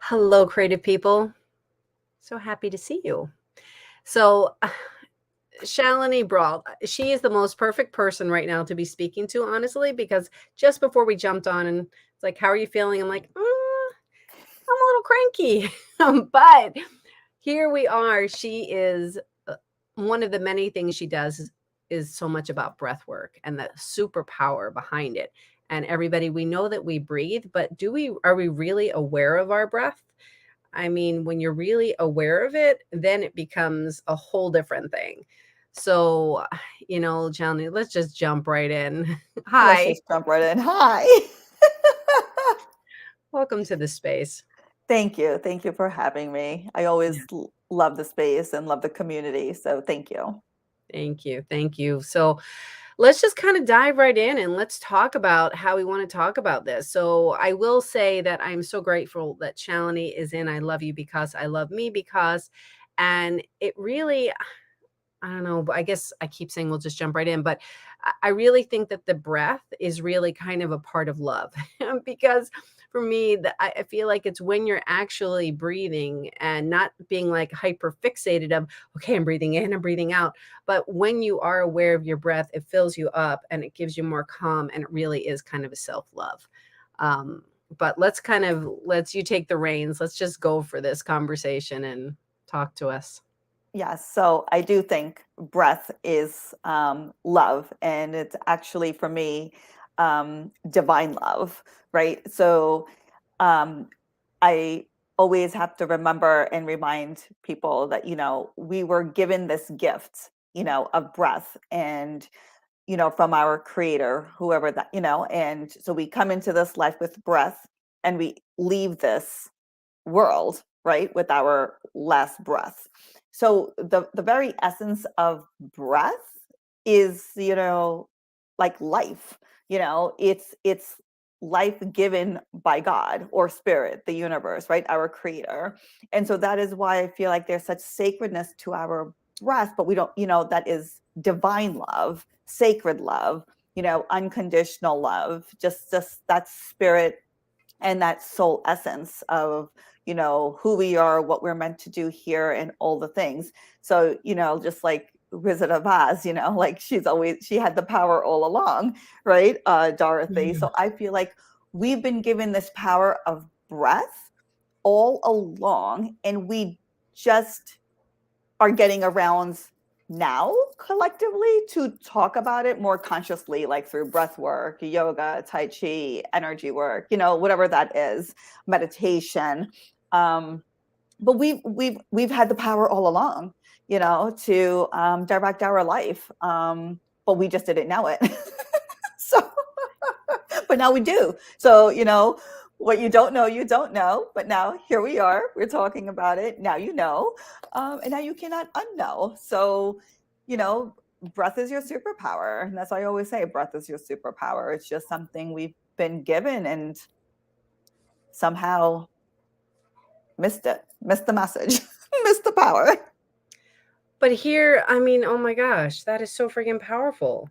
Hello, creative people. So happy to see you. So, Shalini Breault, she is the most perfect person right now to be speaking to, honestly, because just before we jumped on and it's like, how are you feeling? I'm like, I'm a little cranky. But here we are. She is one of the many things she does is so much about breath work and the superpower behind it. And everybody, we know that we breathe, but are we really aware of our breath? I mean, when you're really aware of it, then it becomes a whole different thing. So, Johnny, let's just jump right in. Let's Hi, just jump right in. Hi. welcome to the space. Thank you. Thank you for having me. I always love the space and love the community. So thank you. Thank you. Thank you. So, let's just kind of dive right in and let's talk about how we want to talk about this. So, I will say that I'm so grateful that Shalini is in I Love You Because I Love Me Because. And it really, I don't know, but I guess I keep saying we'll just jump right in, but I really think that the breath is really kind of a part of love because for me, I feel like it's when you're actually breathing and not being like hyper fixated of, okay, I'm breathing in, I'm breathing out. But when you are aware of your breath, it fills you up and it gives you more calm. And it really is kind of a self love. Um, but let's you take the reins. Let's just go for this conversation and talk to us. Yes. So I do think breath is love. And it's actually, for me, divine love, right? So um, I always have to remember and remind people that, we were given this gift, of breath. And from our creator, whoever that, and so we come into this life with breath and we leave this world, right, with our last breath. So the very essence of breath is, like life, it's life given by God or spirit, the universe, right, our creator. And so that is why I feel like there's such sacredness to our breath, but we don't, that is divine love, sacred love, unconditional love, just that spirit and that soul essence of, who we are, what we're meant to do here, and all the things. So, just like Wizard of Oz, like she had the power all along, right, Dorothy? So I feel like we've been given this power of breath all along, and we just are getting around now collectively to talk about it more consciously, like through breath work, yoga, tai chi, energy work, whatever that is, meditation. But we've had the power all along, to direct our life, but we just didn't know it. So but now we do. So, what you don't know, you don't know. But now here we are. We're talking about it. Now you know. And now you cannot unknow. So, you know, breath is your superpower. And that's why I always say breath is your superpower. It's just something we've been given and somehow missed it, missed the message, missed the power. But here, I mean, oh my gosh, that is so freaking powerful.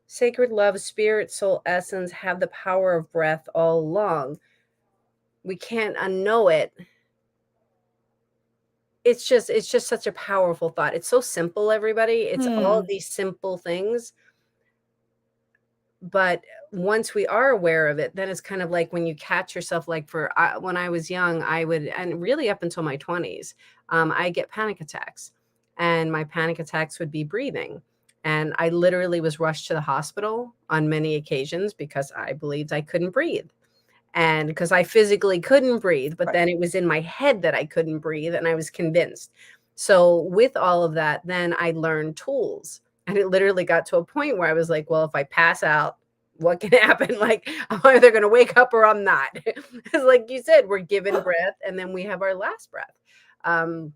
Sacred love, spirit, soul, essence have the power of breath all along. We can't unknow it. It's just such a powerful thought. It's so simple, everybody. It's all of Hmm. these simple things. But once we are aware of it, then it's kind of like when you catch yourself, like when I was young, I would, and really up until my 20s, I get panic attacks. And my panic attacks would be breathing. And I literally was rushed to the hospital on many occasions because I believed I couldn't breathe. And because I physically couldn't breathe, but Right. then it was in my head that I couldn't breathe, and I was convinced. So, with all of that, then I learned tools. And it literally got to a point where I was like, well, if I pass out, what can happen? Like, I'm either going to wake up or I'm not. Because, like you said, we're given breath and then we have our last breath. Um,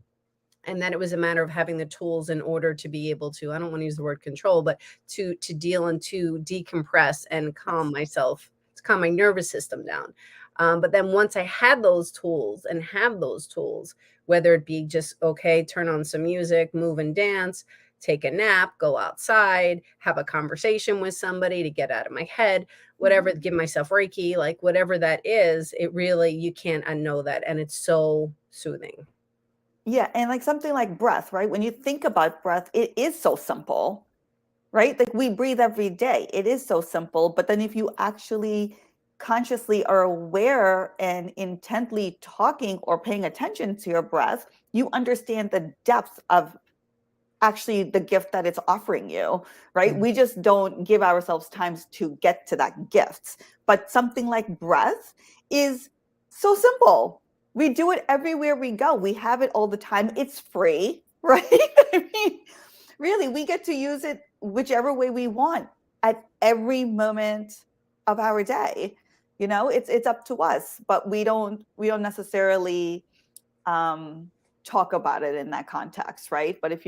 and then it was a matter of having the tools in order to be able to, I don't want to use the word control, but to deal and to decompress and calm Yes. myself, to calm my nervous system down. But then once I had those tools and have those tools, whether it be just okay, turn on some music, move and dance, take a nap, go outside, have a conversation with somebody to get out of my head, whatever, Mhm. give myself Reiki, like whatever that is, it really, you can't unknow that. And it's so soothing. Yeah, and like something like breath, right? When you think about breath, it is so simple, right? Like we breathe every day. It is so simple. But then if you actually consciously are aware and intently talking or paying attention to your breath, you understand the depth of actually the gift that it's offering you, right? Yeah. We just don't give ourselves times to get to that gift. But something like breath is so simple. We do it everywhere we go. We have it all the time. It's free, right? I mean, really, we get to use it whichever way we want at every moment of our day. You know, it's up to us, but we don't necessarily um, talk about it in that context, right? But if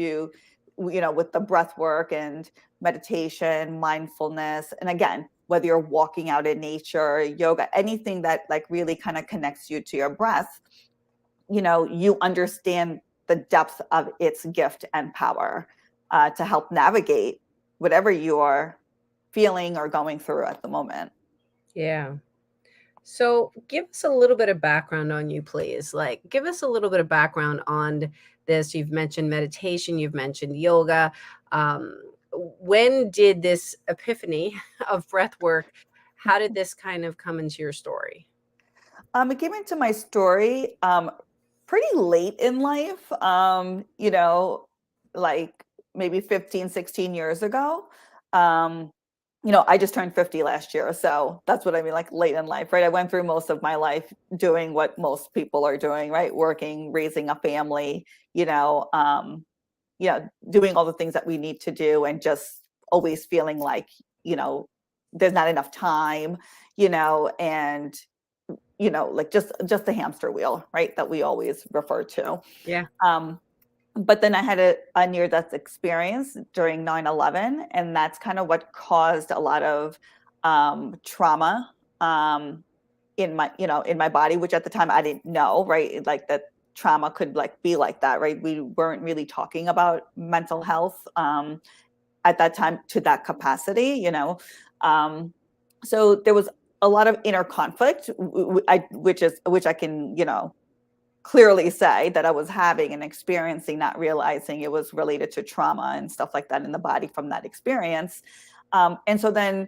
with the breath work and meditation, mindfulness, and again, whether you're walking out in nature, yoga, anything that like really kind of connects you to your breath, you understand the depth of its gift and power to help navigate whatever you are feeling or going through at the moment. Yeah. So, give us a little bit of background on you, please. Like, give us a little bit of background on this. You've mentioned meditation, you've mentioned yoga. Um, when did this epiphany of breath work, how did this kind of come into your story? It came into my story pretty late in life, like maybe 15, 16 years ago. Um, I just turned 50 last year. So that's what I mean, like late in life, right? I went through most of my life doing what most people are doing, right? Working, raising a family, you know, um, doing all the things that we need to do and just always feeling like, you know, there's not enough time, and like just the hamster wheel, right? That we always refer to. Yeah. Um, but then I had a near death experience during 9/11, and that's kind of what caused a lot of trauma in my body, which at the time I didn't know, right? Like that trauma could like be like that, right? We weren't really talking about mental health at that time to that capacity, Um, so there was a lot of inner conflict, which I can, clearly say that I was having and experiencing, not realizing it was related to trauma and stuff like that in the body from that experience. And so then,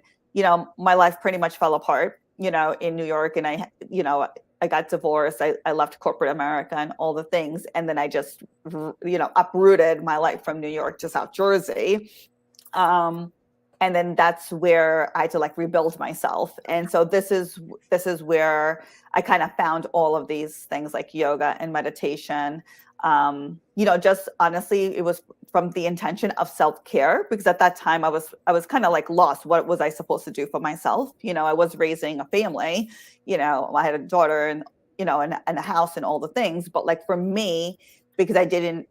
my life pretty much fell apart, in New York. And I got divorced. I left corporate America and all the things. And then I just, uprooted my life from New York to South Jersey. Um, and then that's where I had to like rebuild myself. And so this is where I kind of found all of these things like yoga and meditation. Just honestly, it was from the intention of self-care, because at that time I was kind of like lost. What was I supposed to do for myself? I was raising a family, I had a daughter and a house and all the things. But like for me, because I didn't,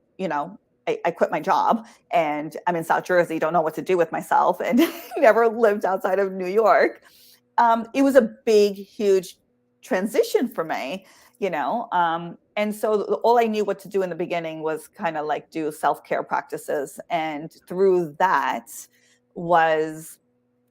I quit my job and I'm in South Jersey, don't know what to do with myself, and never lived outside of New York. It was a big, huge transition for me, and so all I knew what to do in the beginning was kind of like do self-care practices. And through that was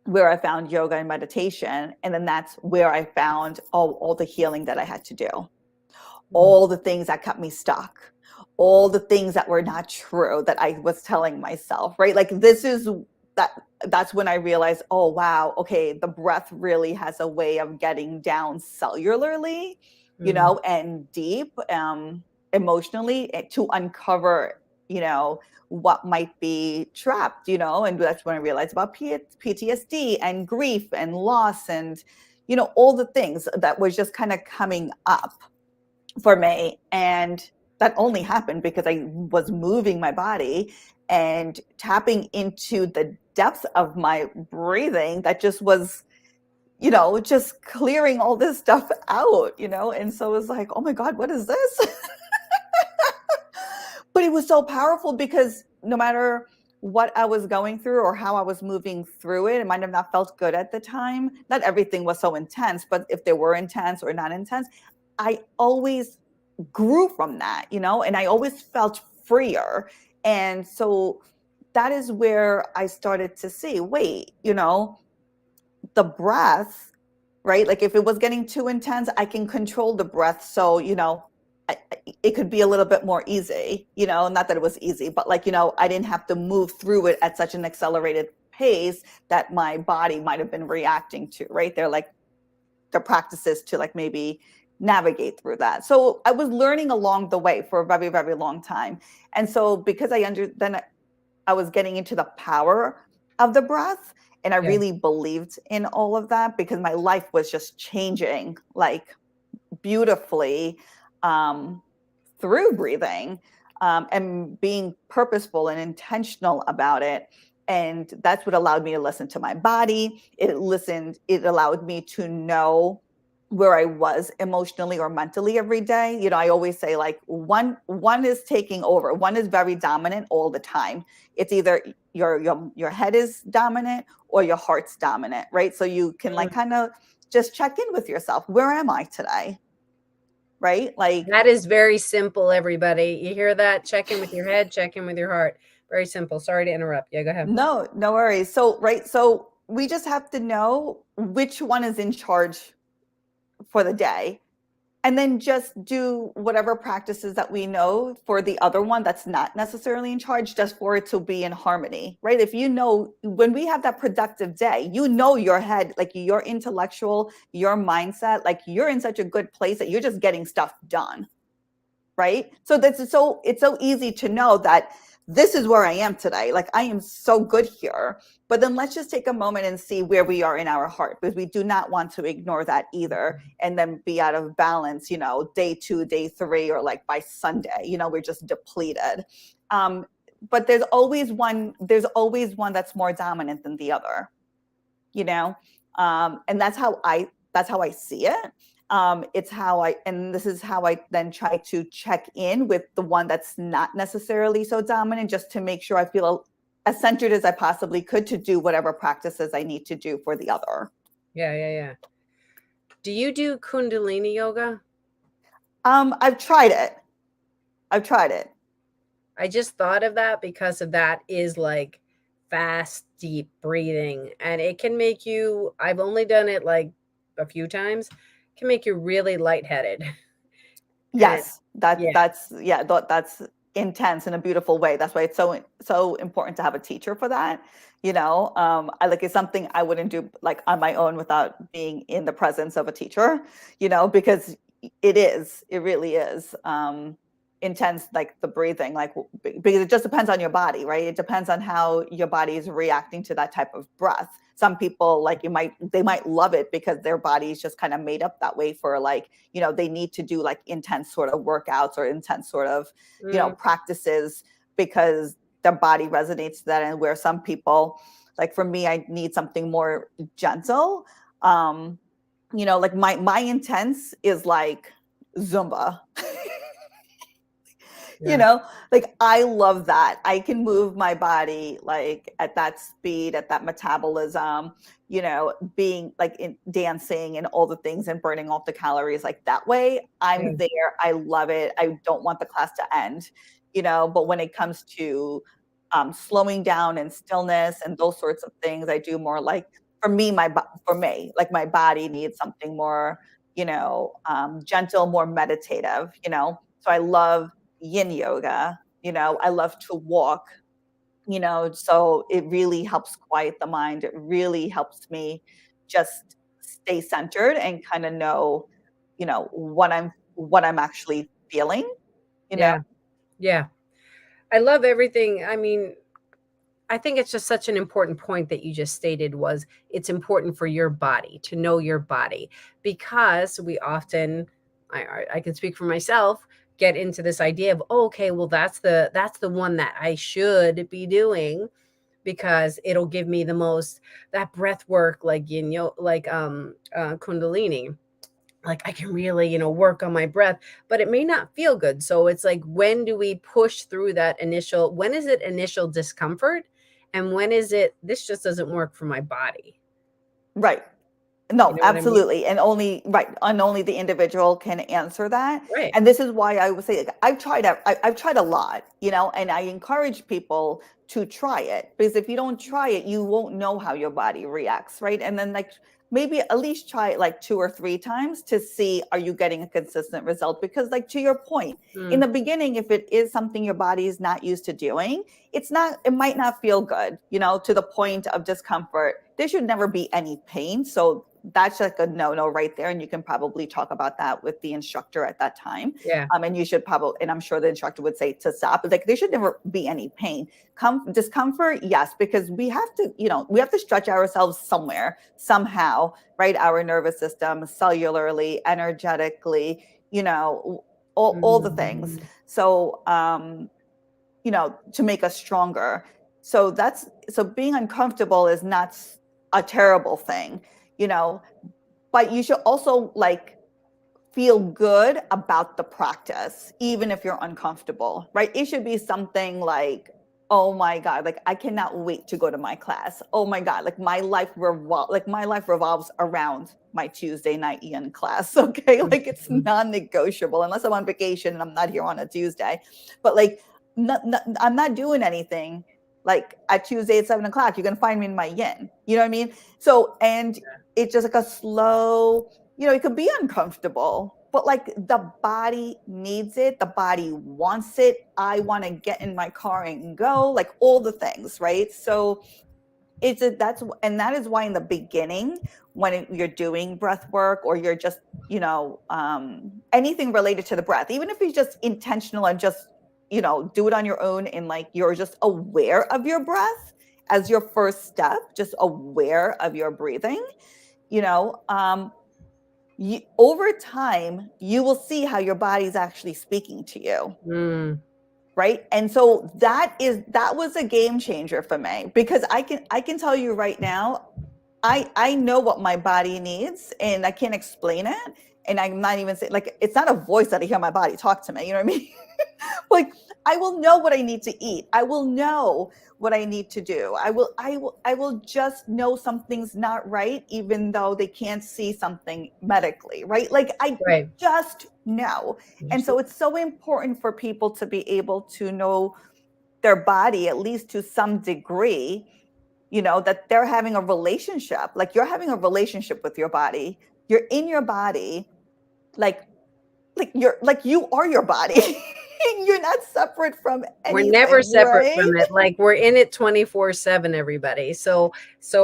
where I found yoga and meditation. And then that's where I found all the healing that I had to do, Mm. all the things that kept me stuck, all the things that were not true that I was telling myself, right? Like that that's when I realized, oh wow, okay, the breath really has a way of getting down cellularly, Mm. and deep emotionally, to uncover, what might be trapped, and that's when I realized about PTSD and grief and loss and all the things that was just kind of coming up for me. And that only happened because I was moving my body and tapping into the depth of my breathing that just was, just clearing all this stuff out, and so it was like, oh my God, what is this? But it was so powerful because no matter what I was going through or how I was moving through it, it might have not felt good at the time. Not everything was so intense, but if they were intense or not intense, I always grew from that, and I always felt freer. And so that is where I started to see, wait, the breath, right? Like if it was getting too intense, I can control the breath. So, it could be a little bit more easy, not that it was easy, but like, I didn't have to move through it at such an accelerated pace that my body might have been reacting to, right? They're like the practices to like maybe navigate through that. So I was learning along the way for a very, very long time. And so because then I was getting into the power of the breath, and I Yeah. really believed in all of that because my life was just changing like beautifully um, through breathing, and being purposeful and intentional about it. And that's what allowed me to listen to my body. It allowed me to know where I was emotionally or mentally every day. I always say like one is taking over. One is very dominant all the time. It's either your head is dominant or your heart's dominant, right? So you can like kind of just check in with yourself. Where am I today? Right? Like, That is very simple, everybody. You hear that? Check in with your head, check in with your heart. Very simple. Sorry to interrupt. Yeah, go ahead. no, no worries. So, right. So we just have to know which one is in charge for the day, and then just do whatever practices that we know for the other one that's not necessarily in charge, just for it to be in harmony, right? If when we have that productive day, your head, like your intellectual, your mindset, like you're in such a good place that you're just getting stuff done, right? So it's so easy to know that this is where I am today. Like I am so good here. But then let's just take a moment and see where we are in our heart, because we do not want to ignore that either and then be out of balance, day 2, day 3, or like by Sunday, we're just depleted. But there's always one that's more dominant than the other, and that's how I see it. And this is how I then try to check in with the one that's not necessarily so dominant, just to make sure I feel as centered as I possibly could to do whatever practices I need to do for the other. Yeah, yeah, yeah. Do you do Kundalini yoga? I've tried it. I've tried it. I just thought of that because of that is like fast, deep breathing. And it can make you, I've only done it like a few times, can make you really lightheaded. And Yes, that yeah, that's yeah, that's intense in a beautiful way. That's why it's so important to have a teacher for that. I like it's something I wouldn't do like on my own without being in the presence of a teacher. Because it really is intense, like the breathing, like because it just depends on your body, right? It depends on how your body is reacting to that type of breath. Some people like they might love it because their body is just kind of made up that way for like, they need to do like intense sort of workouts or intense sort of, mm, practices because their body resonates to that. And where some people, like for me, I need something more gentle. Like my intense is like Zumba. you yeah, know like I love that I can move my body like at that speed, at that metabolism, being like in dancing and all the things and burning off the calories like that way. yeah, I'm there. I love it. I don't want the class to end. But when it comes to slowing down and stillness and those sorts of things, I do more like, for me, like my body needs something more, gentle, more meditative. So I love yin yoga. I love to walk, so it really helps quiet the mind. It really helps me just stay centered and kind of know, what I'm actually feeling, you know? yeah, yeah. I love everything. I mean, I think it's just such an important point that you just stated was it's important for your body to know your body because we often, I can speak for myself, get into this idea of, oh, okay, well that's the one that I should be doing because it'll give me the most that breath work like like kundalini, like I can really, work on my breath, but it may not feel good. So it's like, when do we push through that when is it initial discomfort? And when is it, this just doesn't work for my body? Right. You No, know what I mean? absolutely. And only, right, and only the individual can answer that. Right. And this is why I would say, like, I've tried a lot, and I encourage people to try it, because if you don't try it, you won't know how your body reacts, right? And then, like, maybe at least try it like 2 or 3 times to see, are you getting a consistent result? Because, like, to your point, in Mm, the beginning, if it is something your body is not used to doing, it might not feel good, to the point of discomfort. There should never be any pain. So that's like a no right there. And you can probably talk about that with the instructor at that time. yeah. And you should probably, and I'm sure the instructor would say to stop, but, like, there should never be any pain. Discomfort, yes, because we have to stretch ourselves somewhere, somehow, right? Our nervous system, cellularly, energetically, all the things. Mhm. So, to make us stronger. So being uncomfortable is not a terrible thing, you know, but you should also, like, feel good about the practice, even if you're uncomfortable, right? It should be something like, oh my God, like, I cannot wait to go to my class. Oh my God, like, my life revolves around my Tuesday night Ian class. Okay. Like, it's Mhm. non-negotiable unless I'm on vacation and I'm not here on a Tuesday. But, like, I'm not doing anything like at Tuesday at 7 o'clock. You can find me in my yin. You know what I mean? So, and it's just like a slow, it could be uncomfortable, but, like, the body needs it. The body wants it. I want to get in my car and go, like, all the things, right? So that is why in the beginning, when you're doing breath work, or you're just, anything related to the breath, even if it's just intentional and just, do it on your own, and, like, you're just aware of your breath as your first step, just aware of your breathing, you know, over time, you will see how your body's actually speaking to you. Mm, Right. And so that was a game changer for me, because I can tell you right now, I know what my body needs, and I can't explain it. And I'm not even saying, like, it's not a voice that I hear my body talk to me. You know what I mean? Like, I will know what I need to eat. I will know what I need to do. I will just know something's not right, even though they can't see something medically, right? Like, I right. just know. You're And so so it's so important for people to be able to know their body, at least to some degree, that they're having a relationship, like, you're having a relationship with your body. You're in your body, like, you are your body. You're not separate from We're never anything, separate right? from it. Like, we're in it 24/7, everybody. So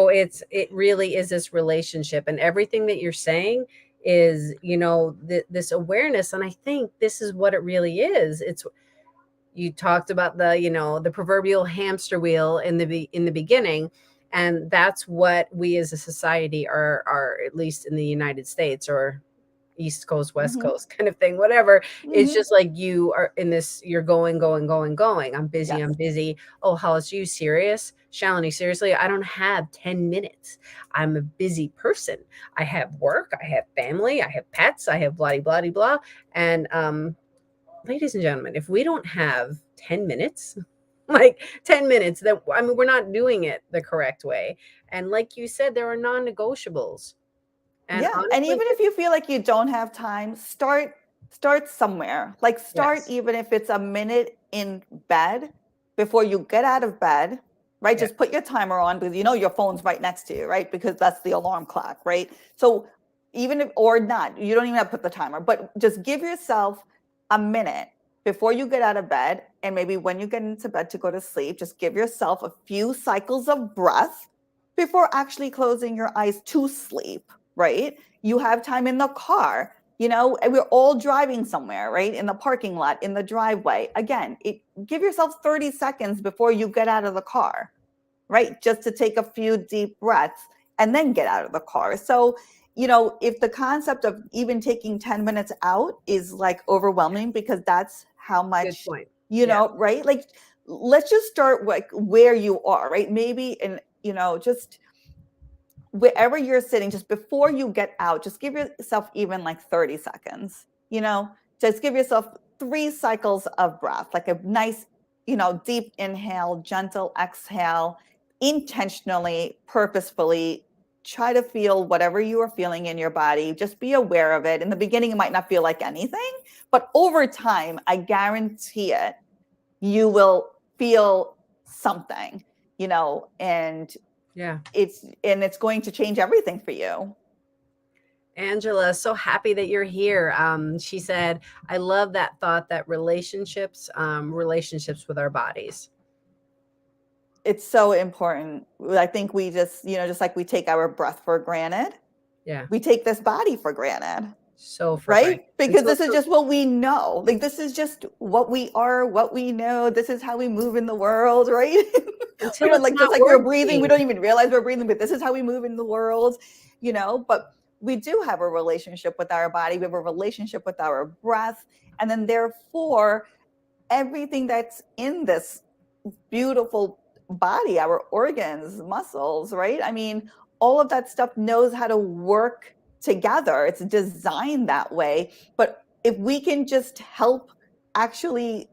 it really is this relationship, and everything that you're saying is, this awareness, and I think this is what it really is. It's You talked about the proverbial hamster wheel in the beginning, and that's what we as a society are, at least in the United States, or East Coast, West Hmm. Coast kind of thing, whatever. It's Hmm. just like, you are in this, you're going, going, going, going. I'm busy, Yes. I'm busy. Oh, Hollis, you serious? Shalini, seriously, I don't have 10 minutes. I'm a busy person. I have work, I have family, I have pets, I have blah, blah, blah, blah. And ladies and gentlemen, if we don't have 10 minutes, like 10 minutes, that, I mean, we're not doing it the correct way. And like you said, there are non-negotiables. And Yeah, and honestly, even if you feel like you don't have time, start somewhere. Like, start, yes. even if it's a minute in bed before you get out of bed, right? Yeah. Just put your timer on, because your phone's right next to you, right? Because that's the alarm clock, right? So, even if, or not, you don't even have to put the timer, but just give yourself a minute before you get out of bed, and maybe when you get into bed to go to sleep, just give yourself a few cycles of breath before actually closing your eyes to sleep, right? You have time in the car, and we're all driving somewhere, right? In the parking lot, in the driveway. Again, give yourself 30 seconds before you get out of the car, right? Just to take a few deep breaths and then get out of the car. So, if the concept of even taking 10 minutes out is, like, overwhelming, because that's how Good much, point. Yeah. right? Like, let's just start, like, where you are, right? Maybe, and, just wherever you're sitting, just before you get out, just give yourself even like 30 seconds, just give yourself 3 cycles of breath, like a nice, deep inhale, gentle exhale, intentionally, purposefully, try to feel whatever you are feeling in your body. Just be aware of it. In the beginning, it might not feel like anything, but over time, I guarantee it, you will feel something, and Yeah. it's going to change everything for you. Angela, so happy that you're here. She said, I love that thought that relationships with our bodies. It's so important. I think we just like we take our breath for granted, Yeah. we take this body for granted. So for Right? granted. Because Until this is just what we know. Like, this is just what we are, what we know. This is how we move in the world, right? We don't, it's like, just not like we're breathing, we working. don't even realize we're breathing, but this is how we move in the world, But we do have a relationship with our body. We have a relationship with our breath. And then therefore, everything that's in this beautiful body, our organs, muscles, right? I mean, all of that stuff knows how to work together. It's designed that way. But if we can just help actually,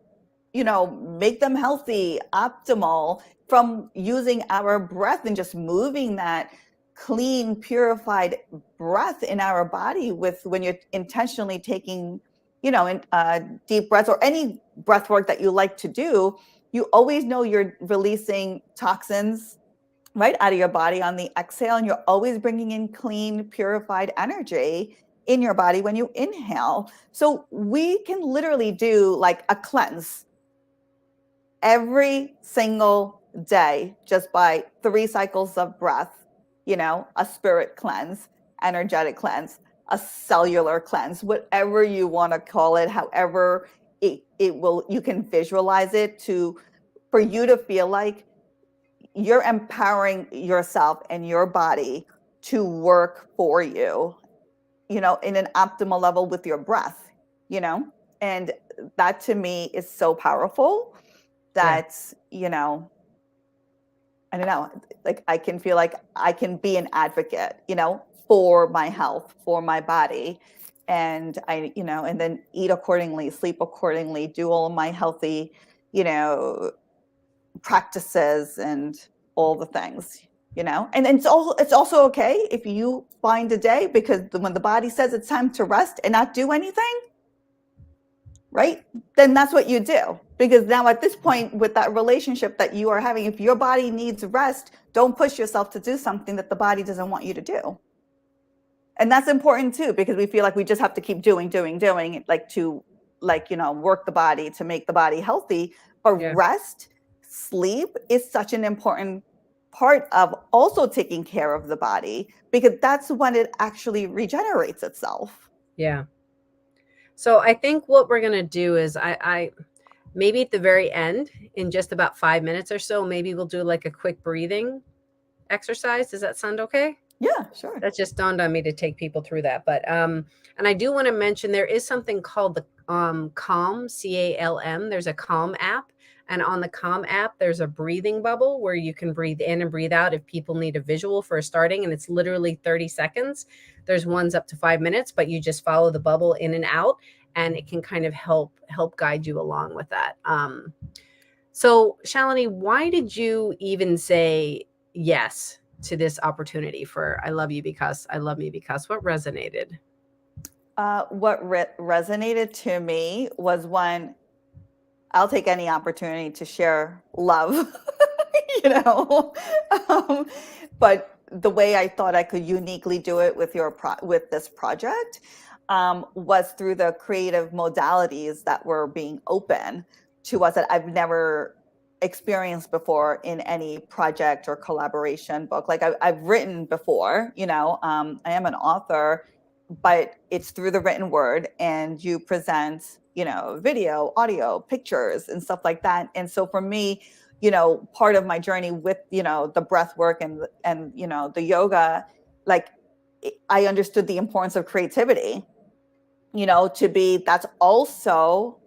make them healthy, optimal from using our breath and just moving that clean, purified breath in our body with when you're intentionally taking, deep breaths or any breath work that you like to do, you always know you're releasing toxins right out of your body on the exhale, and you're always bringing in clean, purified energy in your body when you inhale. So we can literally do like a cleanse every single day just by 3 cycles of breath, a spirit cleanse, energetic cleanse, a cellular cleanse, whatever you want to call it, however it will, you can visualize it for you to feel like you're empowering yourself and your body to work for you, in an optimal level with your breath, and that to me is so powerful Yeah. that, I don't know, like I can feel like I can be an advocate, for my health, for my body. And and then eat accordingly, sleep accordingly, do all of my healthy, you know, practices and all the things, and it's also okay if you find a day, because when the body says it's time to rest and not do anything, right, then that's what you do. Because now at this point with that relationship that you are having, if your body needs rest, don't push yourself to do something that the body doesn't want you to do. And that's important too, because we feel like we just have to keep doing like to work the body to make the body healthy. But Yeah. rest, sleep is such an important part of also taking care of the body, because that's when it actually regenerates itself. Yeah. So I think what we're gonna do is I maybe at the very end, in just about 5 minutes or so, maybe we'll do like a quick breathing exercise. Does that sound okay? Yeah, sure. That just dawned on me to take people through that. But and I do want to mention there is something called the Calm, CALM. There's a Calm app. And on the Calm app, there's a breathing bubble where you can breathe in and breathe out if people need a visual for starting. And it's literally 30 seconds. There's ones up to 5 minutes, but you just follow the bubble in and out, and it can kind of help guide you along with that. So Shalini, why did you even say yes to this opportunity for I love you because I love me because what resonated? What resonated to me was when I'll take any opportunity to share love, you know. um, but the way I thought I could uniquely do it with with this project was through the creative modalities that were being open to us that I've never experienced before in any project or collaboration book. Like I've written before, I am an author, but it's through the written word, and you present, video, audio, pictures, and stuff like that. And so for me, part of my journey with, the breath work and the yoga, like I understood the importance of creativity, to be, that's also,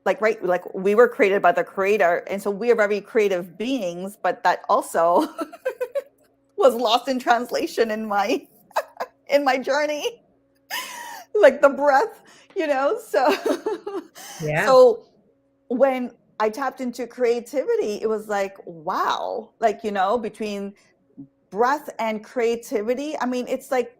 like, right, like we were created by the creator. And so we are very creative beings, but that also was lost in translation in my journey, like the breath, so Yeah. so when I tapped into creativity, it was like, wow, like, between breath and creativity, I mean, it's like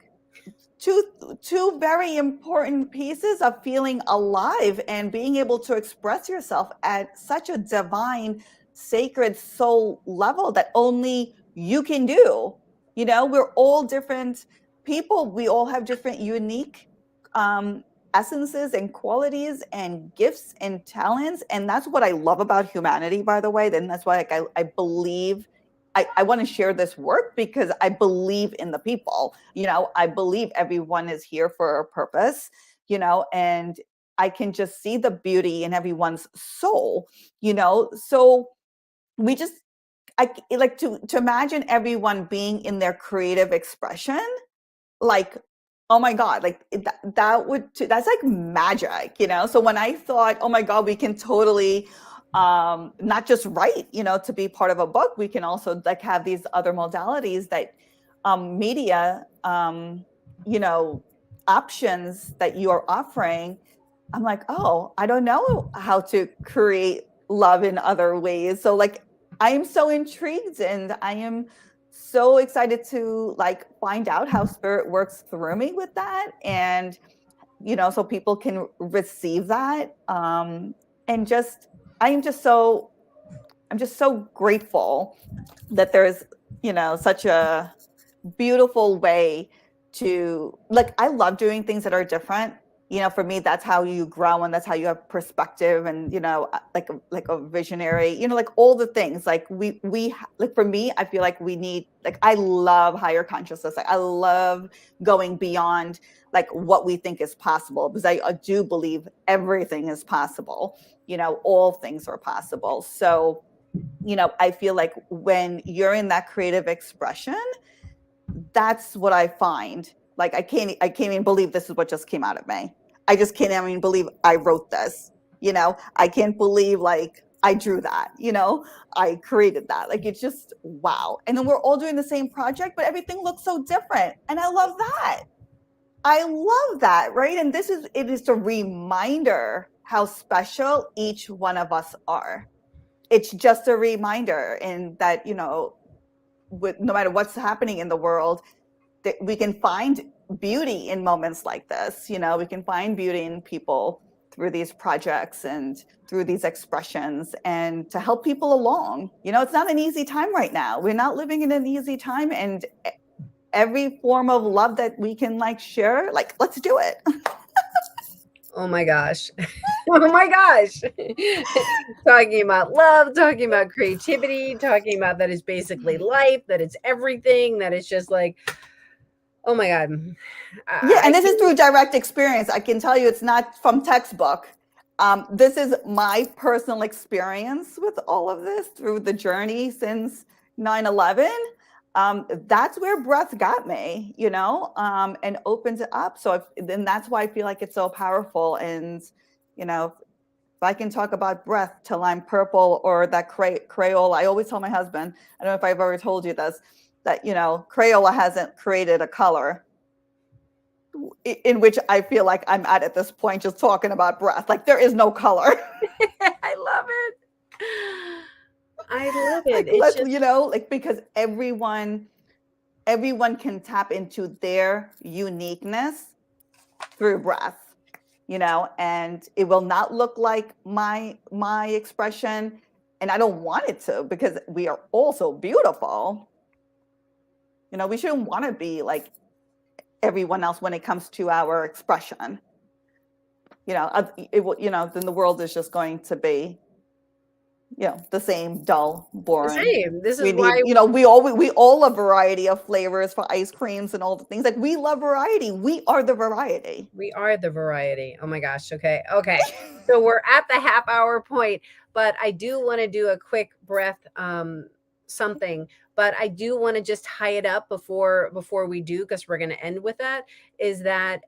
two two very important pieces of feeling alive and being able to express yourself at such a divine, sacred soul level that only you can do. You know, we're all different people. We all have different unique um, essences and qualities and gifts and talents. And that's what I love about humanity, by the way. Then that's why, like, I believe I want to share this work because I believe in the people. You know, I believe everyone is here for a purpose, you know, and I can just see the beauty in everyone's soul, you know. So we just, I like to imagine everyone being in their creative expression, like, oh my god, like that's like magic, you know. So when I thought, oh my god, we can totally not just write, you know, to be part of a book, we can also like have these other modalities that media you know, options that you're offering. I'm like, oh, I don't know how to create love in other ways. So like I am so intrigued and I am so excited to like find out how spirit works through me with that, and you know, so people can receive that. And just I am just so I'm just so grateful that there's, you know, such a beautiful way to like, I love doing things that are different. You know, for me, that's how you grow and that's how you have perspective and, you know, like a visionary, you know, like all the things like we like for me, I feel like we need, like, I love higher consciousness. Like I love going beyond like what we think is possible, because I do believe everything is possible. You know, all things are possible. So, you know, I feel like when you're in that creative expression, that's what I find. Like I can't even believe this is what just came out of me. I just can't even believe I wrote this. You know, I can't believe like I drew that, you know, I created that. Like it's just wow. And then we're all doing the same project, but everything looks so different. And I love that. I love that, right? And it is a reminder how special each one of us are. It's just a reminder, and that, you know, with no matter what's happening in the world, that we can find beauty in moments like this. You know, we can find beauty in people through these projects and through these expressions, and to help people along. You know, it's not an easy time right now. We're not living in an easy time, and every form of love that we can like share, like let's do it. Oh my gosh. Oh my gosh. Talking about love, talking about creativity, talking about that is basically life, that it's everything, that it's just like, oh my God. Yeah, I and this is can, through direct experience. I can tell you it's not from textbook. This is my personal experience with all of this through the journey since 9/11. That's where breath got me, you know, and opened it up. So then that's why I feel like it's so powerful. And, you know, if I can talk about breath till I'm purple, or that Crayola, I always tell my husband, I don't know if I've ever told you this, that, you know, Crayola hasn't created a color in which I feel like I'm at this point, just talking about breath. Like there is no color. I love it. I love it. Like It's let just, you know, like because everyone can tap into their uniqueness through breath, you know, and it will not look like my expression, and I don't want it to, because we are all so beautiful. You know, we shouldn't want to be like everyone else when it comes to our expression. You know, it will, you know, then the world is just going to be, you know, the same, dull, the boring. same. This is We why need, you know, we all love variety of flavors for ice creams and all the things. Like we love variety. We are the variety. we are the variety. Oh my gosh. Okay. Okay. So we're at the half hour point, but I do want to do a quick breath something, but I do want to just tie it up before we do, because we're going to end with that, is that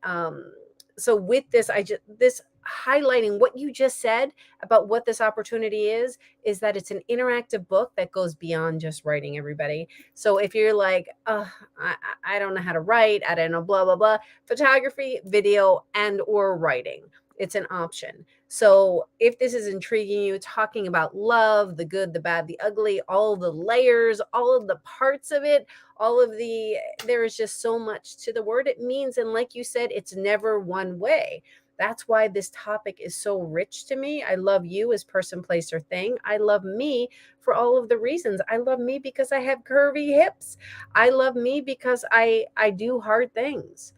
so with this, I just this highlighting what you just said about what this opportunity is that it's an interactive book that goes beyond just writing, everybody. So if you're like, I don't know how to write, I don't know, blah blah blah, photography, video, and or writing, it's an option. So if this is intriguing you, talking about love, the good, the bad, the ugly, all the layers, all of the parts of it, all of the, there is just so much to the word it means. And like you said, it's never one way. That's why this topic is so rich to me. I love you as person, place, or thing. I love me for all of the reasons. I love me because I have curvy hips. I love me because I do hard things.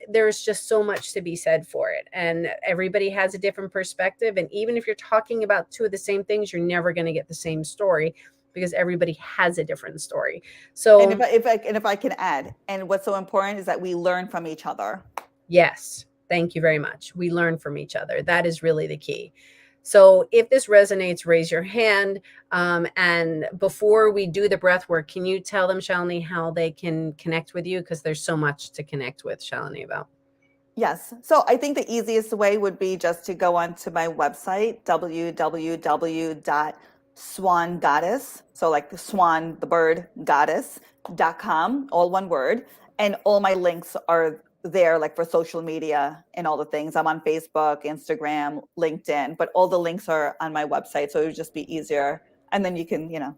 There's just so much to be said for it, and everybody has a different perspective, and even if you're talking about two of the same things, you're never going to get the same story because everybody has a different story. And So if I can add, and what's so important is that we learn from each other. yes, thank you very much. We learn from each other. That is really the key. So if this resonates, raise your hand. And before we do the breath work, can you tell them, Shalini, how they can connect with you? Because there's so much to connect with Shalini about. Yes. So I think the easiest way would be just to go onto my website, www.swangoddess. So like the swan, the bird, goddess.com, all one word. And all my links are there, like for social media and all the things. I'm on Facebook, Instagram, LinkedIn, but all the links are on my website. So it would just be easier. And then you can,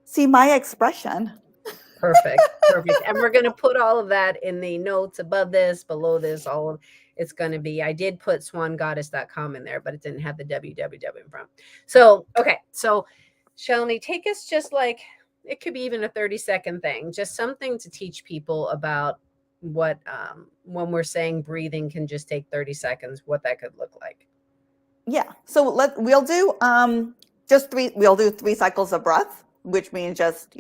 see my expression. Perfect. Perfect. And we're going to put all of that in the notes above this, below this, all of it's going to be, I did put swangoddess.com in there, but it didn't have the www in front. So, okay. So, Shalini, take us just like, it could be even a 30-second thing, just something to teach people about what, when we're saying breathing can just take 30 seconds, what that could look like. Yeah. So we'll do we'll do 3 cycles of breath, which means just,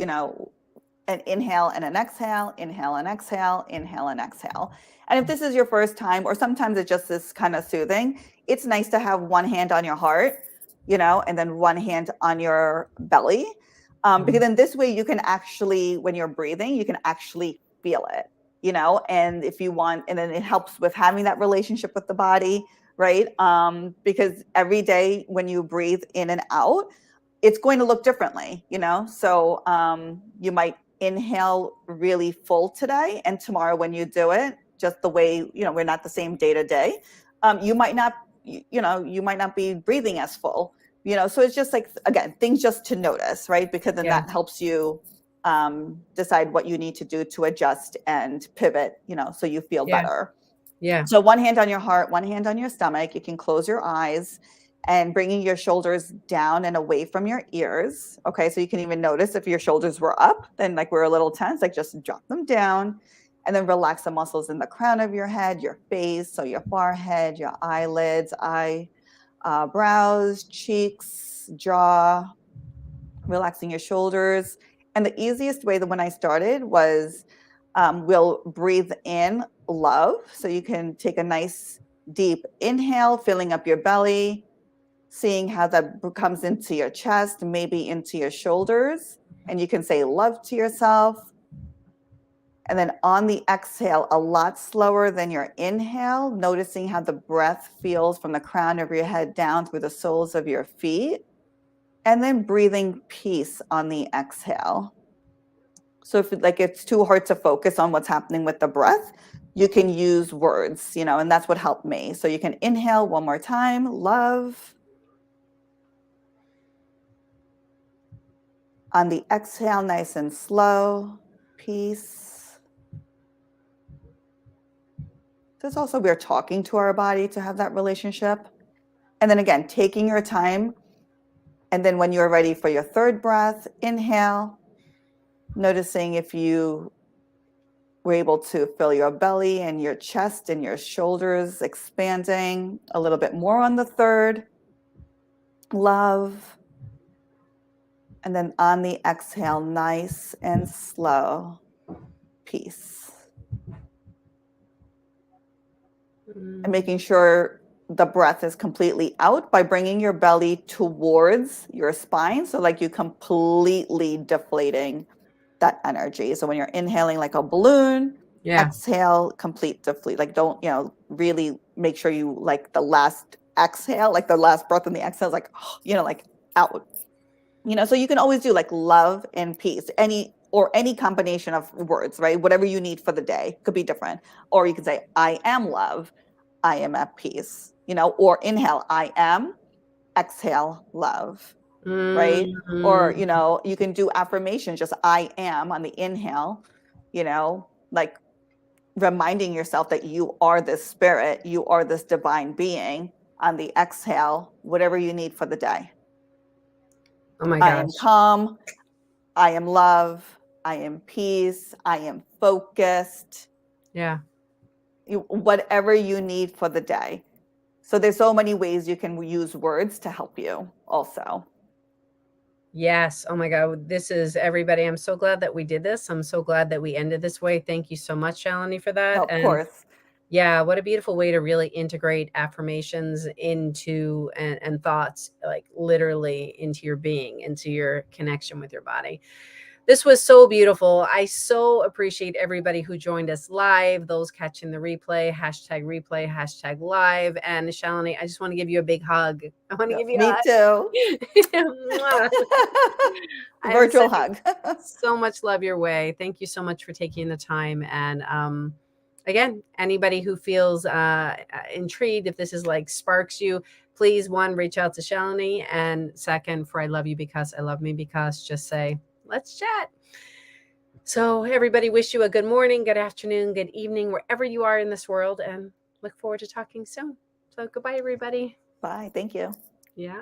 an inhale and an exhale, inhale and exhale, inhale and exhale. And if this is your first time, or sometimes it's just this kind of soothing, it's nice to have one hand on your heart, and then one hand on your belly. Because then this way you can actually, when you're breathing, you can actually feel it, and if you want, and then it helps with having that relationship with the body, right? Because every day when you breathe in and out, it's going to look differently, So you might inhale really full today, and tomorrow when you do it, just the way, we're not the same day to day, you might not, you might not be breathing as full, So it's just like, again, things just to notice, right? Because then Yeah. that helps you decide what you need to do to adjust and pivot, so you feel Yeah. better. Yeah. So one hand on your heart, one hand on your stomach. You can close your eyes and bringing your shoulders down and away from your ears. Okay, so you can even notice if your shoulders were up, then like we're a little tense, like just drop them down and then relax the muscles in the crown of your head, your face, so your forehead, your eyelids, brows, cheeks, jaw, relaxing your shoulders. And the easiest way that when I started was we'll breathe in love. So you can take a nice deep inhale, filling up your belly, seeing how that comes into your chest, maybe into your shoulders. And you can say love to yourself. And then on the exhale, a lot slower than your inhale, noticing how the breath feels from the crown of your head down through the soles of your feet. And then breathing peace on the exhale. So if like it's too hard to focus on what's happening with the breath, you can use words, and that's what helped me. So you can inhale one more time, love. On the exhale, nice and slow, peace. This also, we're talking to our body to have that relationship. And then again, taking your time. And then when you're ready for your third breath, inhale, noticing if you were able to feel your belly and your chest and your shoulders expanding a little bit more on the third. Love. And then on the exhale, nice and slow, peace. And making sure the breath is completely out by bringing your belly towards your spine. So like you completely deflating that energy. So when you're inhaling like a balloon, Yeah. exhale, complete deflate. Like don't, really make sure you like the last exhale, like the last breath in the exhale is like, like out. So you can always do like love and peace, any combination of words, right? Whatever you need for the day could be different. Or you can say, I am love, I am at peace. or inhale, I am, exhale, love, right? Or, Mm. you can do affirmation, just I am on the inhale, like reminding yourself that you are this spirit, you are this divine being. On the exhale, whatever you need for the day. Oh my I am gosh. calm, I am love, I am peace, I am focused, Yeah. whatever you need for the day. So there's so many ways you can use words to help you also. Yes. Oh my God. This is everybody. I'm so glad that we did this. I'm so glad that we ended this way. Thank you so much, Shalini, for that. Of And course. yeah, what a beautiful way to really integrate affirmations into and thoughts, like literally into your being, into your connection with your body. This was so beautiful. I so appreciate everybody who joined us live, those catching the replay, hashtag live. And Shalini, I just want to give you a big hug. I want to give you Me too. a hug. Mwah. I'm Virtual sending hug. so much love your way. Thank you so much for taking the time. And again, anybody who feels intrigued, if this is like sparks you, please, one, reach out to Shalini. And second, for I love you because I love me because, just say, let's chat. So everybody, wish you a good morning, good afternoon, good evening, wherever you are in this world, and look forward to talking soon. So goodbye, everybody. Bye. Thank you. Yeah.